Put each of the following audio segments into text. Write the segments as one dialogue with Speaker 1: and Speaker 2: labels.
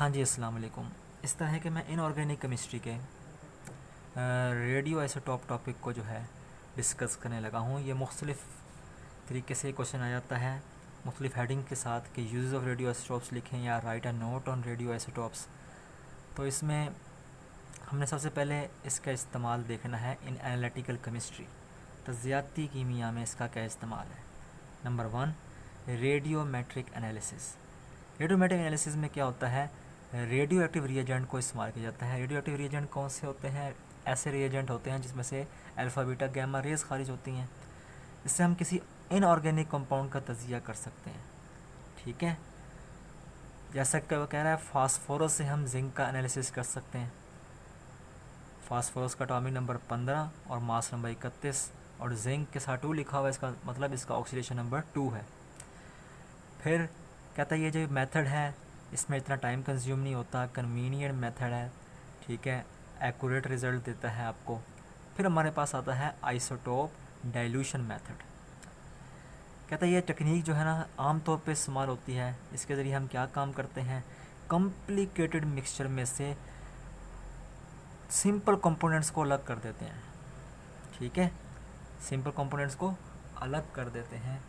Speaker 1: हाँ जी, अस्सलाम वालेकुम। इस तरह है कि मैं इनऑर्गेनिक केमिस्ट्री के रेडियो आइसोटॉप टॉपिक को जो है डिस्कस करने लगा हूँ। ये मुख्तलिफ़ तरीके से क्वेश्चन आ जाता है मुख्तलिफ़ हेडिंग के साथ कि यूज़ ऑफ रेडियो आइसोटॉप्स लिखें या right a note on radio isotopes. तो इसमें हमने सबसे पहले इसका इस्तेमाल देखना है इन एनालिटिकल केमिस्ट्री, तज़ियाती कीमिया में इसका क्या इस्तेमाल है। Number 1, radiometric analysis. Radiometric analysis में क्या होता है, रेडियो एक्टिव रिएजेंट को इस्तेमाल किया जाता है। रेडियो एक्टिव रिएजेंट कौन से होते हैं? ऐसे रिएजेंट होते हैं जिसमें से अल्फ़ा बीटा गैमा रेज खारिज होती हैं। इससे हम किसी इनऑर्गेनिक कंपाउंड का तजिया कर सकते हैं। ठीक है, जैसा कि वो कह रहा है फास्फोरस से हम जिंक का एनालिसिस कर सकते हैं। फास्फोरस का एटॉमिक नंबर 15 और मास नंबर 31 और जिंक के साथ 2 लिखा हुआ है, इसका मतलब इसका ऑक्सीडेशन नंबर 2 है। फिर कहता है ये जो मेथड है इसमें इतना टाइम कंज्यूम नहीं होता, कन्वीनियंट मेथड है। ठीक है, एक्यूरेट रिज़ल्ट देता है आपको। फिर हमारे पास आता है आइसोटोप डाइल्यूशन मेथड। कहता है ये टेक्निक जो है ना आम तौर पे इस्तेमाल होती है। इसके ज़रिए हम क्या काम करते हैं, कॉम्प्लिकेटेड मिक्सचर में से सिंपल कंपोनेंट्स को अलग कर देते हैं। ठीक है, सिंपल कंपोनेंट्स को अलग कर देते हैं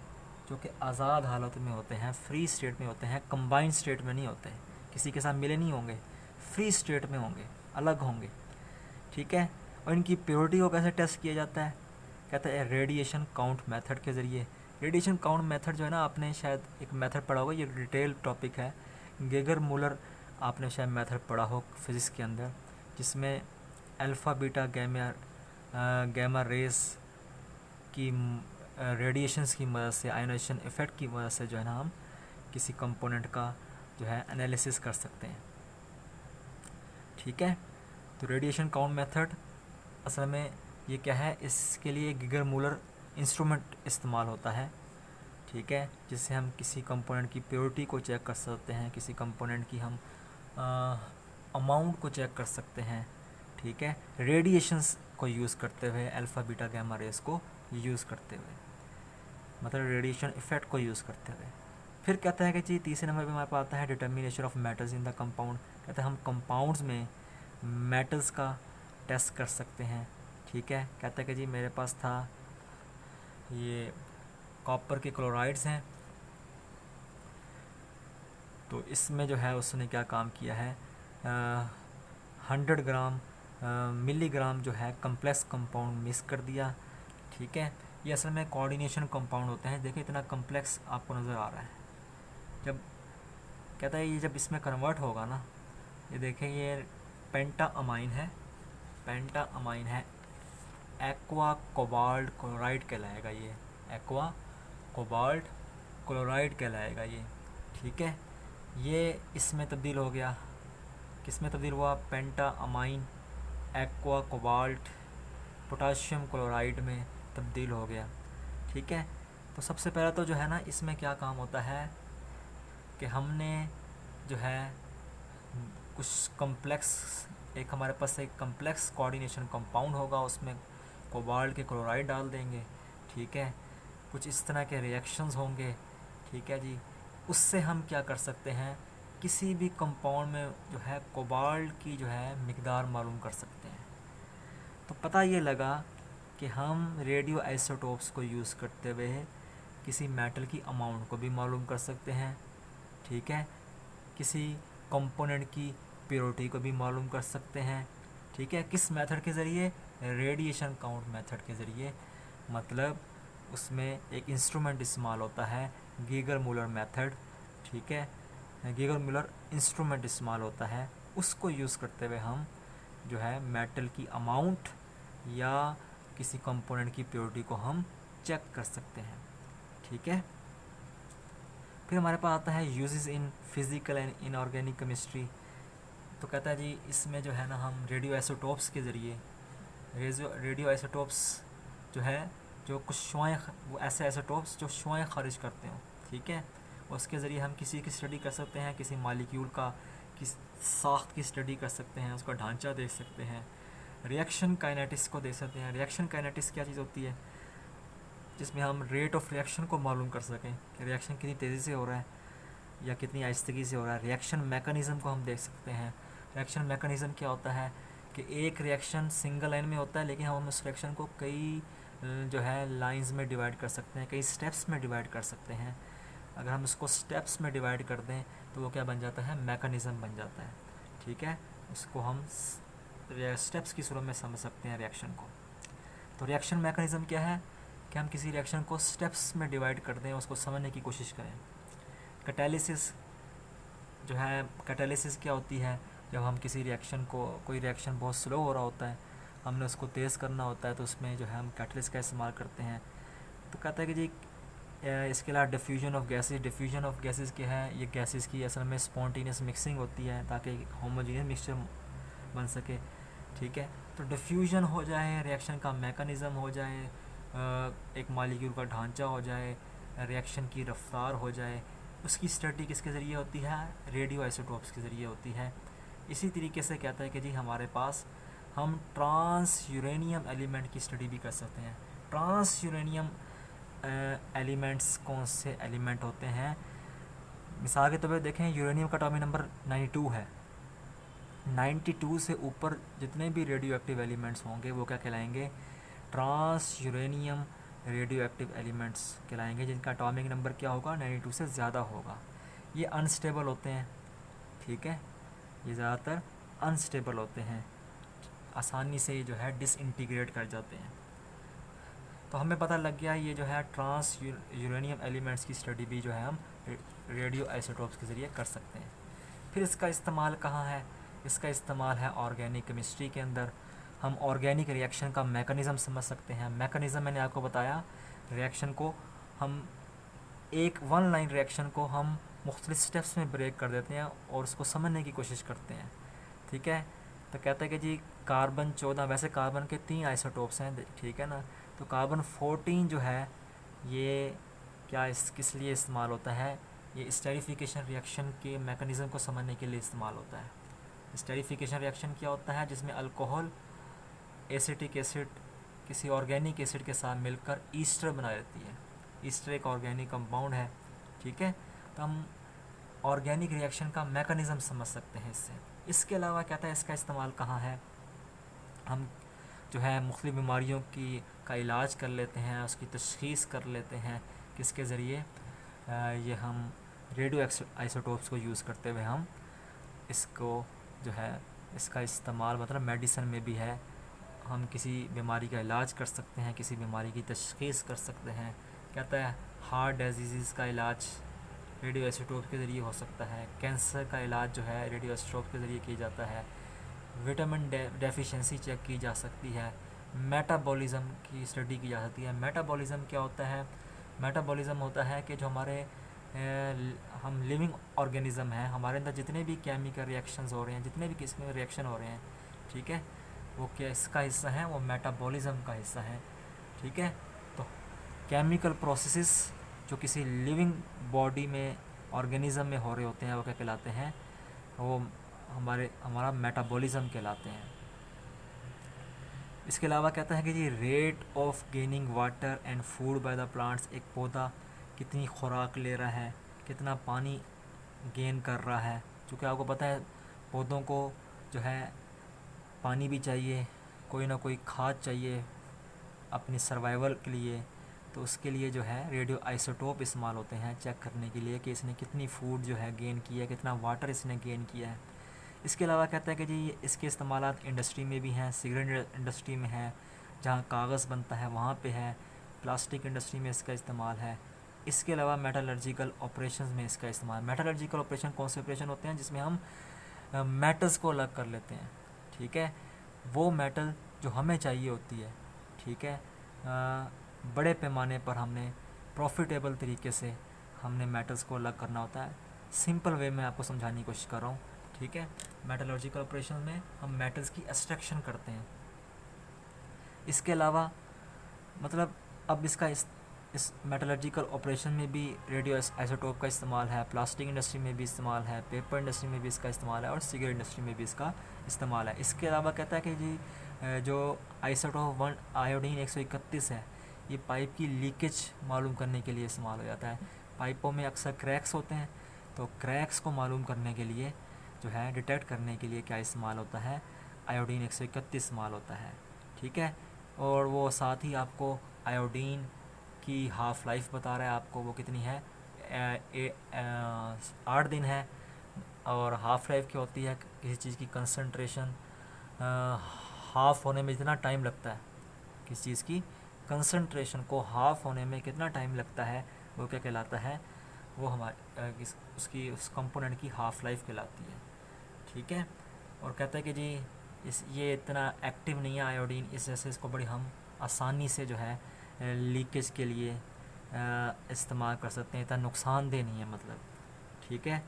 Speaker 1: जो कि आज़ाद हालत में होते हैं, फ्री स्टेट में होते हैं, कंबाइंड स्टेट में नहीं होते, किसी के साथ मिले नहीं होंगे, फ्री स्टेट में होंगे, अलग होंगे। ठीक है, और इनकी प्योरिटी को कैसे टेस्ट किया जाता है? कहता है रेडिएशन काउंट मेथड के ज़रिए। रेडिएशन काउंट मेथड जो है ना, आपने शायद एक मेथड पढ़ा होगा, ये डिटेल टॉपिक है। गेगर मूलर आपने शायद मेथड पढ़ा हो फिज़िक्स के अंदर, जिसमें अल्फ़ा बीटा गैमा रेस की रेडिएशंस की मदद से, आयोनाइजेशन इफ़ेक्ट की मदद से जो है ना हम किसी कंपोनेंट का जो है एनालिसिस कर सकते हैं। ठीक है, तो रेडिएशन काउंट मेथड असल में ये क्या है, इसके लिए गीगर मूलर इंस्ट्रूमेंट इस्तेमाल होता है। ठीक है, जिससे हम किसी कंपोनेंट की प्योरिटी को चेक कर सकते हैं, किसी कंपोनेंट की हम अमाउंट को चेक कर सकते हैं। ठीक है, रेडिएशंस को यूज़ करते हुए, अल्फ़ा बीटा गैमा रेस को यूज़ करते हुए, मतलब रेडिएशन इफ़ेक्ट को यूज़ करते हुए। फिर कहता है कि जी तीसरे नंबर पे हमारे पास आता है determination of metals in the compound. कहते हैं हम कंपाउंड्स में मेटल्स का टेस्ट कर सकते हैं। ठीक है, कहता है कि जी मेरे पास था ये कॉपर के क्लोराइड्स हैं, तो इसमें जो है उसने क्या काम किया है, 100 ग्राम मिलीग्राम जो है कम्प्लेक्स कंपाउंड मिक्स कर दिया। ठीक है, ये असल में कोऑर्डिनेशन कंपाउंड होते हैं। देखिए इतना कम्प्लेक्स आपको नज़र आ रहा है। जब कहता है ये जब इसमें कन्वर्ट होगा ना, ये देखें ये पेंटा अमाइन है, पेंटा अमाइन है, एक्वा कोबाल्ट क्लोराइड कहलाएगा ये, एक्वा कोबाल्ट क्लोराइड कहलाएगा ये। ठीक है, ये इसमें तब्दील हो गया, किस में तब्दील हुआ, penta amine aqua cobalt potassium chloride में तब्दील हो गया। ठीक है, तो सबसे पहला तो जो है ना इसमें क्या काम होता है कि हमने जो है कुछ कम्प्लेक्स, एक हमारे पास एक कम्प्लेक्स कोऑर्डिनेशन कंपाउंड होगा, उसमें कोबाल्ट के क्लोराइड डाल देंगे। ठीक है, कुछ इस तरह के रिएक्शंस होंगे। ठीक है जी, उससे हम क्या कर सकते हैं, किसी भी कंपाउंड में जो है कोबाल्ट की जो है मिकदार मालूम कर सकते हैं। तो पता ये लगा कि हम रेडियो आइसोटोप्स को यूज़ करते हुए किसी मेटल की अमाउंट को भी मालूम कर सकते हैं। ठीक है, किसी कंपोनेंट की प्योरिटी को भी मालूम कर सकते हैं। ठीक है, किस मेथड के ज़रिए, रेडिएशन काउंट मेथड के ज़रिए। मतलब उसमें एक इंस्ट्रूमेंट इस्तेमाल होता है, गीगर मूलर मेथड। ठीक है, गीगर मूलर इंस्ट्रूमेंट इस्तेमाल होता है, उसको यूज़ करते हुए हम जो है मेटल की अमाउंट या किसी कंपोनेंट की प्योरिटी को हम चेक कर सकते हैं। ठीक है, फिर हमारे पास आता है uses in physical and inorganic chemistry. तो कहता है जी इसमें जो है ना हम रेडियो आइसोटोप्स के ज़रिए, रेडियो आइसोटोप्स जो है जो कुछ शुआएँ, वो ऐसे आइसोटोप्स जो शुआएँ खारिज करते हो। ठीक है, उसके ज़रिए हम किसी की स्टडी कर सकते हैं, किसी मालिक्यूल का किस साख्त की स्टडी कर सकते हैं, उसका ढांचा देख सकते हैं, रिएक्शन काइनेटिक्स को देख सकते हैं। रिएक्शन काइनेटिक्स क्या चीज़ होती है, जिसमें हम रेट ऑफ रिएक्शन को मालूम कर सकें कि रिएक्शन कितनी तेज़ी से हो रहा है, या कितनी आहिस्तगी से हो रहा है। रिएक्शन मैकेनिज़्म को हम देख सकते हैं। रिएक्शन मैकेनिज़्म क्या होता है कि एक रिएक्शन सिंगल लाइन में होता है, लेकिन हम उस रिएक्शन को कई जो है लाइंस में डिवाइड कर सकते हैं, कई स्टेप्स में डिवाइड कर सकते हैं। अगर हम इसको स्टेप्स में डिवाइड कर दें तो वो क्या बन जाता है, मैकेनिज़्म बन जाता है। ठीक है, इसको हम स्टेप्स की सूरत में समझ सकते हैं रिएक्शन को। तो रिएक्शन मैकेनिज़्म क्या है कि हम किसी रिएक्शन को स्टेप्स में डिवाइड कर दें, उसको समझने की कोशिश करें। कैटालिसिस जो है, कैटालिसिस क्या होती है, जब हम किसी रिएक्शन को, कोई रिएक्शन बहुत स्लो हो रहा होता है, हमने उसको तेज़ करना होता है, तो उसमें जो है हम कैटलिस्ट का इस्तेमाल करते हैं। तो कहता है कि जी इसके अलावा diffusion of gases. Diffusion of gases क्या है, ये गैसेस की असल में स्पॉन्टेनियस मिक्सिंग होती है ताकि होमोजेनियस मिक्सचर बन सके। ठीक है, तो डिफ्यूजन हो जाए, रिएक्शन का मैकेनिज़्म हो जाए, एक मॉलिक्यूल का ढांचा हो जाए, रिएक्शन की रफ्तार हो जाए, उसकी स्टडी किसके ज़रिए होती है, रेडियो आइसोटोप्स के ज़रिए होती है। इसी तरीके से कहता है कि जी हमारे पास हम ट्रांस यूरेनियम एलिमेंट की स्टडी भी कर सकते हैं। ट्रांस यूरेनियम एलिमेंट्स कौन से एलिमेंट होते हैं, मिसाल के तौर पर देखें, यूरेनियम का एटॉमिक नंबर 92 है। 92 से ऊपर जितने भी रेडियो एक्टिव एलिमेंट्स होंगे वो क्या कहलाएंगे, transuranium radioactive elements कहलाएंगे, जिनका एटॉमिक नंबर क्या होगा, 92 से ज़्यादा होगा। ये अनस्टेबल होते हैं। ठीक है, ये ज़्यादातर अनस्टेबल होते हैं, आसानी से जो है डिसइंटीग्रेट कर जाते हैं। तो हमें पता लग गया ये जो है ट्रांस यूरेनियम एलिमेंट्स की स्टडी भी जो है हम रेडियो आइसोटोप्स के ज़रिए कर सकते हैं। फिर इसका इस्तेमाल कहाँ है, इसका इस्तेमाल है ऑर्गेनिक केमिस्ट्री के अंदर। हम ऑर्गेनिक रिएक्शन का मैकेनिज़्म समझ सकते हैं। मैकेनिज़्म मैंने आपको बताया, रिएक्शन को हम एक वन लाइन रिएक्शन को हम मुख्तलिफ स्टेप्स में ब्रेक कर देते हैं और उसको समझने की कोशिश करते हैं। ठीक है, तो कहते हैं कि जी कार्बन 14, वैसे कार्बन के 3 आइसोटोप्स हैं, ठीक है ना। तो कार्बन 14 जो है ये क्या किस लिए इस्तेमाल होता है, ये स्टेरिफिकेशन रिएक्शन के मैकेनिज़्म को समझने के लिए इस्तेमाल होता है। स्टेरिफिकेशन रिएक्शन क्या होता है, जिसमें अल्कोहल एसिटिक एसिड किसी ऑर्गेनिक एसिड के साथ मिलकर ईस्टर बना देती है। ईस्टर एक ऑर्गेनिक कंपाउंड है। ठीक है, तो हम ऑर्गेनिक रिएक्शन का मैकेनिज़्म समझ सकते हैं इससे। इसके अलावा कहता है इसका इस्तेमाल कहाँ है, हम जो है मुख्तलिफ़ बीमारियों का इलाज कर लेते हैं, उसकी तशख़ीस कर लेते हैं, किसके ज़रिए, ये हम रेडियो आइसोटोप्स को यूज़ करते हुए हम इसको जो है, इसका इस्तेमाल मतलब मेडिसिन में भी है। हम किसी बीमारी का इलाज कर सकते हैं, किसी बीमारी की तशख़ीस कर सकते हैं। कहता है हार्ट डिजीज़ का इलाज रेडियो आइसोटोप के ज़रिए हो सकता है। कैंसर का इलाज जो है रेडियो आइसोटोप के ज़रिए किया जाता है। विटामिन डेफिशिएंसी चेक की जा सकती है। मेटाबॉलिज़्म की स्टडी की जा सकती है। मेटाबॉलिज़्म क्या होता है, मेटाबॉलिज़्म होता है कि जो हमारे हम लिविंग ऑर्गेनिज़म हैं, हमारे अंदर जितने भी केमिकल रिएक्शंस हो रहे हैं, जितने भी किस्म के रिएक्शन हो रहे हैं, ठीक है, वो क्या इसका हिस्सा है, वो मेटाबॉलिज़्म का हिस्सा है। ठीक है, तो केमिकल प्रोसेसेस जो किसी लिविंग बॉडी में ऑर्गेनिज़म में हो रहे होते हैं वो क्या कहलाते हैं, वो हमारा मेटाबॉलिज़्म कहलाते हैं। इसके अलावा कहता है कि जी rate of gaining water and food by the plants, एक पौधा कितनी खुराक ले रहा है, कितना पानी गेन कर रहा है। क्योंकि आपको पता है पौधों को जो है पानी भी चाहिए, कोई ना कोई खाद चाहिए अपनी सर्वाइवल के लिए, तो उसके लिए जो है रेडियो आइसोटोप इस्तेमाल होते हैं चेक करने के लिए कि इसने कितनी फूड जो है गेन किया है, कितना वाटर इसने गेन किया है। इसके अलावा कहता है कि जी इसके इस्तेमालात इंडस्ट्री में भी हैं, सिगरेट इंडस्ट्री में है, जहाँ कागज़ बनता है वहाँ पे है, प्लास्टिक इंडस्ट्री में इसका इस्तेमाल है। इसके अलावा मेटलर्जिकल ऑपरेशंस में इसका इस्तेमाल। मेटलर्जिकल ऑपरेशन कौन से ऑपरेशन होते हैं, जिसमें हम मेटल्स को अलग कर लेते हैं। ठीक है, वो मेटल जो हमें चाहिए होती है, ठीक है, बड़े पैमाने पर हमने प्रॉफिटेबल तरीके से हमने मेटल्स को अलग करना होता है। सिंपल वे में आपको समझाने की कोशिश कर रहा हूँ। ठीक है, मेटलर्जिकल ऑपरेशन में हम मेटल्स की एक्सट्रैक्शन करते हैं। इसके अलावा मतलब अब इसका इस मेटलर्जिकल ऑपरेशन में भी रेडियो आइसोटोप का इस्तेमाल है, प्लास्टिक इंडस्ट्री में भी इस्तेमाल है, पेपर इंडस्ट्री में भी इसका इस्तेमाल है और सिगरेट इंडस्ट्री में भी इसका इस्तेमाल है। इसके अलावा कहता है कि जी जो आइसोटोप 1 आयोडीन 131 है, ये पाइप की लीकेज मालूम करने के लिए इस्तेमाल हो जाता है। पाइपों में अक्सर क्रैक्स होते हैं, तो क्रैक्स को मालूम करने के लिए जो है, डिटेक्ट करने के लिए क्या इस्तेमाल होता है, आयोडीन 131 इस्तेमाल होता है। ठीक है, और वो साथ ही आपको आयोडीन की हाफ़ लाइफ बता रहा है आपको, वो कितनी है, 8 दिन है। और हाफ़ लाइफ क्या होती है, किसी चीज़ की कंसंट्रेशन हाफ़ होने में जितना टाइम लगता है, किसी चीज़ की कंसंट्रेशन को हाफ़ होने में कितना टाइम लगता है, वो क्या कहलाता है, वो हमारे उसकी उस कंपोनेंट की हाफ़ लाइफ कहलाती है। ठीक है, और कहता है कि जी ये इतना एक्टिव नहीं है आयोडीन, इस वजह से इसको बड़ी हम आसानी से जो है लीकेज के लिए इस्तेमाल कर सकते हैं, इतना नुकसानदेह नहीं है मतलब। ठीक है,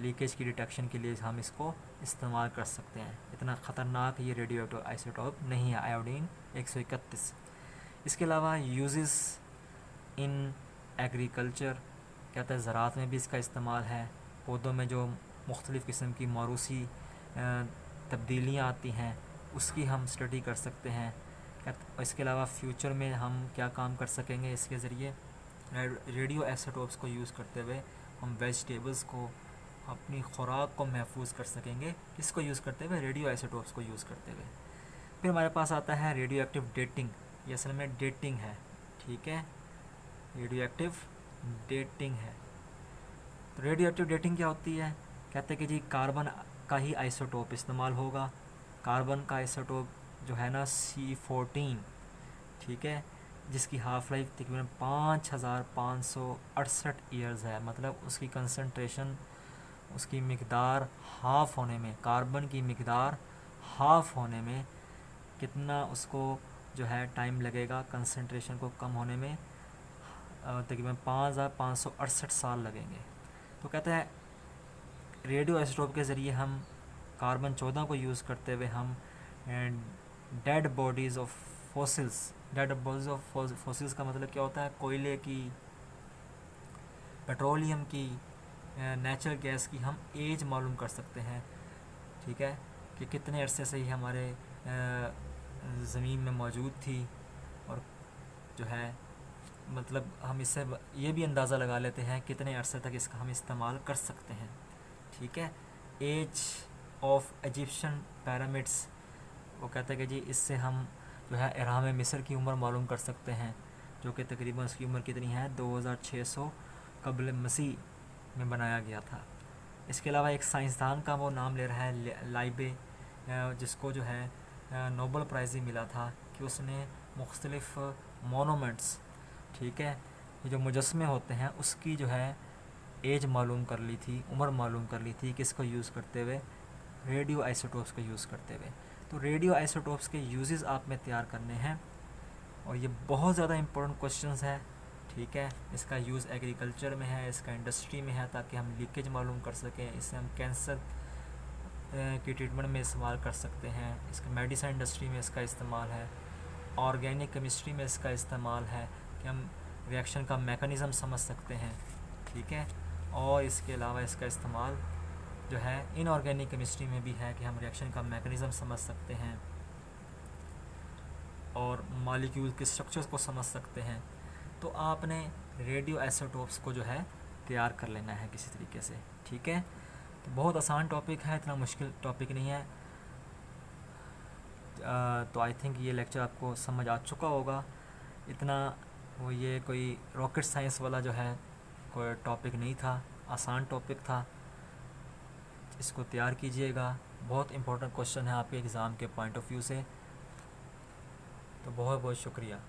Speaker 1: लीकेज की डिटेक्शन के लिए हम इसको इस्तेमाल कर सकते हैं, इतना ख़तरनाक ये रेडियो एक्टिव आइसोटोप नहीं है आयोडीन 131। इसके अलावा यूजेस इन एग्रीकल्चर, कहता है ज़राअत में भी इसका इस्तेमाल है। पौधों में जो मुख्तलिफ़ किस्म की मौरूसी तब्दीलियाँ आती हैं उसकी हम स्टडी कर सकते हैं। इसके अलावा फ्यूचर में हम क्या काम कर सकेंगे इसके ज़रिए, रेडियो आइसोटोप्स को यूज़ करते हुए हम वेजिटेबल्स को, अपनी खुराक को महफूज कर सकेंगे, इसको यूज़ करते हुए, रेडियो आइसोटोप्स को यूज़ करते हुए। फिर हमारे पास आता है रेडियो एक्टिव डेटिंग, ये असल में डेटिंग है। ठीक है, रेडियो एक्टिव डेटिंग है। तो रेडियो एक्टिव डेटिंग क्या होती है, कहते हैं कि जी कार्बन का ही आइसोटोप इस्तेमाल होगा। कार्बन का आइसोटोप जो है ना C14, ठीक है, जिसकी हाफ़ लाइफ तकरीबन 5568 ईयर्स है। मतलब उसकी कंसंट्रेशन, उसकी मिकदार हाफ़ होने में, कार्बन की मिकदार हाफ़ होने में कितना उसको जो है टाइम लगेगा, कंसंट्रेशन को कम होने में तकरीबन 5568 साल लगेंगे। तो कहता है रेडियो आइसोटोप के ज़रिए हम कार्बन 14 को यूज़ करते हुए हम dead bodies of fossils, dead bodies of fossils का मतलब क्या होता है, कोयले की, पेट्रोलियम की, नेचुरल गैस की हम एज मालूम कर सकते हैं। ठीक है, कि कितने अरसे से ही हमारे ज़मीन में मौजूद थी, और जो है मतलब हम इससे ये भी अंदाज़ा लगा लेते हैं कितने अरसे तक इसका हम इस्तेमाल कर सकते हैं। ठीक है, एज ऑफ इजिप्शियन पिरामिड्स, वो कहते हैं कि जी इससे हम जो है इहराम मिस्र की उम्र मालूम कर सकते हैं, जो कि तकरीबन उसकी उम्र कितनी है, 2600 कबल मसीह में बनाया गया था। इसके अलावा एक साइंसदान का वो नाम ले रहा है लाइबे, जिसको जो है नोबल प्राइज़ भी मिला था कि उसने मुख्तलिफ़ मोनूमेंट्स, ठीक है, ये जो मुजस्मे होते हैं उसकी जो है एज मालूम कर ली थी, उम्र मालूम कर ली थी, किसको यूज़ करते हुए, रेडियो आइसोटोप्स को यूज़ करते हुए। तो रेडियो आइसोटोप्स के यूजेस आप में तैयार करने हैं, और ये बहुत ज़्यादा इंपॉर्टेंट क्वेश्चंस है। ठीक है, इसका यूज़ एग्रीकल्चर में है, इसका इंडस्ट्री में है, ताकि हम लीकेज मालूम कर सकें। इससे हम कैंसर की ट्रीटमेंट में इस्तेमाल कर सकते हैं। इसका मेडिसिन इंडस्ट्री में इसका इस्तेमाल है, ऑर्गेनिक केमिस्ट्री में इसका इस्तेमाल है कि हम रिएक्शन का मेकनिज़म समझ सकते हैं। ठीक है, और इसके अलावा इसका इस्तेमाल जो है इनऑर्गेनिक केमिस्ट्री में भी है कि हम रिएक्शन का मेकनिज़म समझ सकते हैं और मॉलिक्यूल के स्ट्रक्चर्स को समझ सकते हैं। तो आपने रेडियो आइसोटोप्स को जो है तैयार कर लेना है किसी तरीके से। ठीक है, तो बहुत आसान टॉपिक है, इतना मुश्किल टॉपिक नहीं है। तो आई थिंक ये लेक्चर आपको समझ आ चुका होगा। इतना वो ये कोई रॉकेट साइंस वाला जो है कोई टॉपिक नहीं था, आसान टॉपिक था। इसको तैयार कीजिएगा, बहुत इंपॉर्टेंट क्वेश्चन है आपके एग्ज़ाम के पॉइंट ऑफ व्यू से। तो बहुत बहुत शुक्रिया।